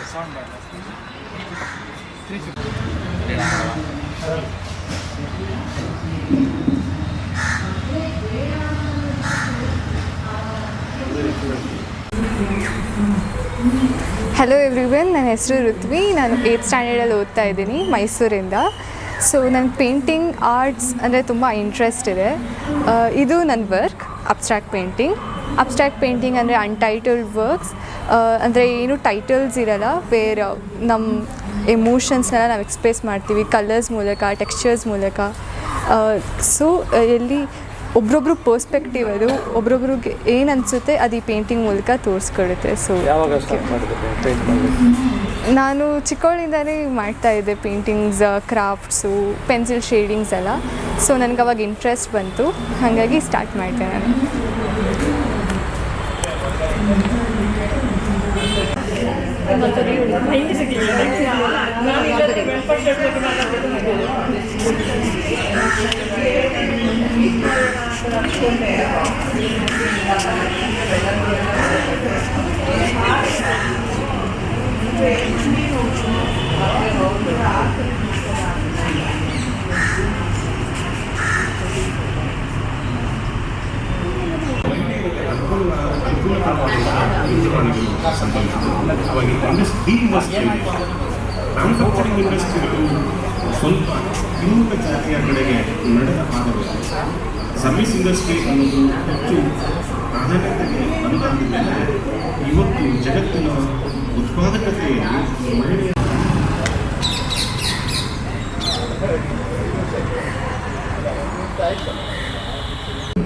Hello everyone, ನನ್ನ ಹೆಸರು ಋತ್ವಿ. ನಾನು 8th ಸ್ಟ್ಯಾಂಡರ್ಡಲ್ಲಿ ಓದ್ತಾ ಇದ್ದೀನಿ ಮೈಸೂರಿಂದ. ಸೊ ನನ್ನ ಪೇಂಟಿಂಗ್ ಆರ್ಟ್ಸ್ ಅಂದರೆ ತುಂಬ ಇಂಟ್ರೆಸ್ಟ್ ಇದೆ. ಇದು ನನ್ನ ವರ್ಕ್ ಅಬ್ಸ್ಟ್ರಾಕ್ಟ್ ಪೇಂಟಿಂಗ್ ಅಂದರೆ ಅನ್ಟೈಟಲ್ಡ್ ವರ್ಕ್ಸ್, ಅಂದರೆ ಏನು ಟೈಟಲ್ಸ್ ಇರಲ್ಲ, ಬೇರೆ ನಮ್ಮ ಎಮೋಷನ್ಸ್ನೆಲ್ಲ ನಾವು ಎಕ್ಸ್ಪ್ರೆಸ್ ಮಾಡ್ತೀವಿ ಕಲರ್ಸ್ ಮೂಲಕ, ಟೆಕ್ಸ್ಚರ್ಸ್ ಮೂಲಕ. ಸೊ ಎಲ್ಲಿ ಒಬ್ರೊಬ್ರು ಪರ್ಸ್ಪೆಕ್ಟಿವ್, ಅದು ಒಬ್ರೊಬ್ರಿಗೆ ಏನು ಅನಿಸುತ್ತೆ ಅದು ಈ ಪೇಂಟಿಂಗ್ ಮೂಲಕ ತೋರಿಸ್ಕೊಡುತ್ತೆ. ಸೊ ನಾನು ಚಿಕ್ಕವಳಿಂದಲೇ ಮಾಡ್ತಾಯಿದ್ದೆ ಪೇಂಟಿಂಗ್ಸ್, ಕ್ರಾಫ್ಟ್ಸು, ಪೆನ್ಸಿಲ್ ಶೇಡಿಂಗ್ಸ್ ಎಲ್ಲ. ಸೊ ನನಗೆ ಅವಾಗ ಇಂಟ್ರೆಸ್ಟ್ ಬಂತು, ಹಾಗಾಗಿ ಸ್ಟಾರ್ಟ್ ಮಾಡಿದೆ ನಾನು. ಮ್ಯಾನುಫ್ಯಾಕ್ಚರಿಂಗ್ ಇಂಡಸ್ಟ್ರಿಗಳು ಸ್ವಲ್ಪ ಇನ್ನೂತ ಜಾತಿಯ ಕಡೆಗೆ ನಡೆದ ಆದರೂ ಸರ್ವಿಸ್ ಇಂಡಸ್ಟ್ರಿ ಅನ್ನೋದು ಹೆಚ್ಚು ಪ್ರಾಧಾನ್ಯತೆಗೆ ಬಂದಾದ ಮೇಲೆ ಇವತ್ತು ಜಗತ್ತಿನ ಉತ್ಪಾದಕತೆಯಲ್ಲಿ ಮಹಿಳೆಯ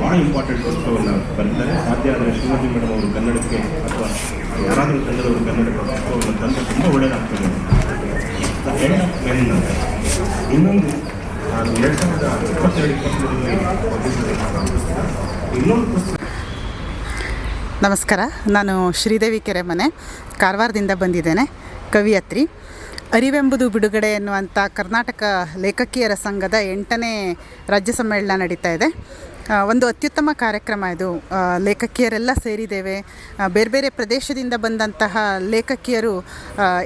ಭಾಳ ಇಂಪಾರ್ಟೆಂಟ್ ಪುಸ್ತಕವನ್ನು ಬರೀತಾರೆ. ಸಾಧ್ಯ ಆದರೆ ಶ್ರೀಮತಿ ಮೇಡಮ್ ಅವರು ಕನ್ನಡಕ್ಕೆ ಅಥವಾ ಯಾರಾದರೂ ಕನ್ನಡವರು ಕನ್ನಡಕ್ಕೆ ಪುಸ್ತಕವನ್ನು ತಂದರೆ ತುಂಬ ಒಳ್ಳೆಯದಾಗ್ತದೆ. ಇನ್ನೊಂದು ನಾನು 2022-23 ಇನ್ನೊಂದು ಪುಸ್ತಕ. ನಮಸ್ಕಾರ, ನಾನು ಶ್ರೀದೇವಿ ಕೆರೆಮನೆ, ಕಾರವಾರದಿಂದ ಬಂದಿದ್ದೇನೆ. ಕವಿಯತ್ರಿ. ಅರಿವೆಂಬುದು ಬಿಡುಗಡೆ ಎನ್ನುವಂಥ ಕರ್ನಾಟಕ ಲೇಖಕಿಯರ ಸಂಘದ 8ನೇ ರಾಜ್ಯ ಸಮ್ಮೇಳನ ನಡೀತಾ ಇದೆ. ಒಂದು ಅತ್ಯುತ್ತಮ ಕಾರ್ಯಕ್ರಮ ಇದು. ಲೇಖಕಿಯರೆಲ್ಲ ಸೇರಿದ್ದೇವೆ. ಬೇರೆ ಬೇರೆ ಪ್ರದೇಶದಿಂದ ಬಂದಂತಹ ಲೇಖಕಿಯರು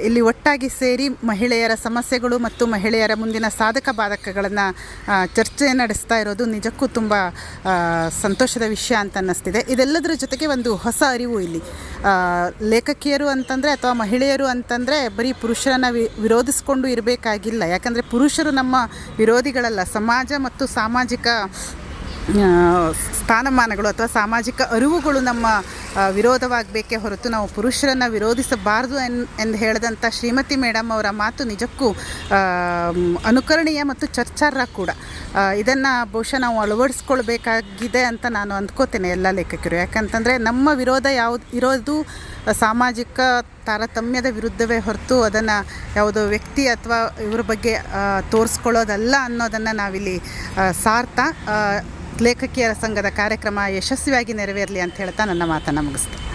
ಇಲ್ಲಿ ಒಟ್ಟಾಗಿ ಸೇರಿ ಮಹಿಳೆಯರ ಸಮಸ್ಯೆಗಳು ಮತ್ತು ಮಹಿಳೆಯರ ಮುಂದಿನ ಸಾಧಕ ಬಾಧಕಗಳನ್ನು ಚರ್ಚೆ ನಡೆಸ್ತಾ ಇರೋದು ನಿಜಕ್ಕೂ ತುಂಬ ಸಂತೋಷದ ವಿಷಯ ಅಂತ ಅನ್ನಿಸ್ತಿದೆ. ಇದೆಲ್ಲದರ ಜೊತೆಗೆ ಒಂದು ಹೊಸ ಅರಿವು ಇಲ್ಲಿ. ಲೇಖಕಿಯರು ಅಂತಂದರೆ ಅಥವಾ ಮಹಿಳೆಯರು ಅಂತಂದರೆ ಬರೀ ಪುರುಷರನ್ನು ವಿರೋಧಿಸ್ಕೊಂಡು ಇರಬೇಕಾಗಿಲ್ಲ. ಯಾಕಂದರೆ ಪುರುಷರು ನಮ್ಮ ವಿರೋಧಿಗಳಲ್ಲ. ಸಮಾಜ ಮತ್ತು ಸಾಮಾಜಿಕ ಸ್ಥಾನಮಾನಗಳು ಅಥವಾ ಸಾಮಾಜಿಕ ಅರಿವುಗಳು ನಮ್ಮ ವಿರೋಧವಾಗಬೇಕೇ ಹೊರತು ನಾವು ಪುರುಷರನ್ನು ವಿರೋಧಿಸಬಾರ್ದು ಎಂದು ಹೇಳಿದಂಥ ಶ್ರೀಮತಿ ಮೇಡಮ್ ಅವರ ಮಾತು ನಿಜಕ್ಕೂ ಅನುಕರಣೀಯ ಮತ್ತು ಚರ್ಚಾರ್ಹ ಕೂಡ. ಇದನ್ನು ಬಹುಶಃ ನಾವು ಅಳವಡಿಸ್ಕೊಳ್ಬೇಕಾಗಿದೆ ಅಂತ ನಾನು ಅಂದ್ಕೋತೇನೆ ಎಲ್ಲ ಲೇಖಕರು. ಯಾಕಂತಂದರೆ ನಮ್ಮ ವಿರೋಧ ಇರೋದು ಸಾಮಾಜಿಕ ತಾರತಮ್ಯದ ವಿರುದ್ಧವೇ ಹೊರತು ಅದನ್ನು ಯಾವುದೋ ವ್ಯಕ್ತಿ ಅಥವಾ ಇವರ ಬಗ್ಗೆ ತೋರಿಸ್ಕೊಳ್ಳೋದಲ್ಲ ಅನ್ನೋದನ್ನು ನಾವಿಲ್ಲಿ ಸಾರ್ತಾ ಲೇಖಕಿಯರ ಸಂಘದ ಕಾರ್ಯಕ್ರಮ ಯಶಸ್ವಿಯಾಗಿ ನೆರವೇರಲಿ ಅಂತ ಹೇಳ್ತಾ ನನ್ನ ಮಾತನ್ನು ಮುಗಿಸ್ತೀನಿ.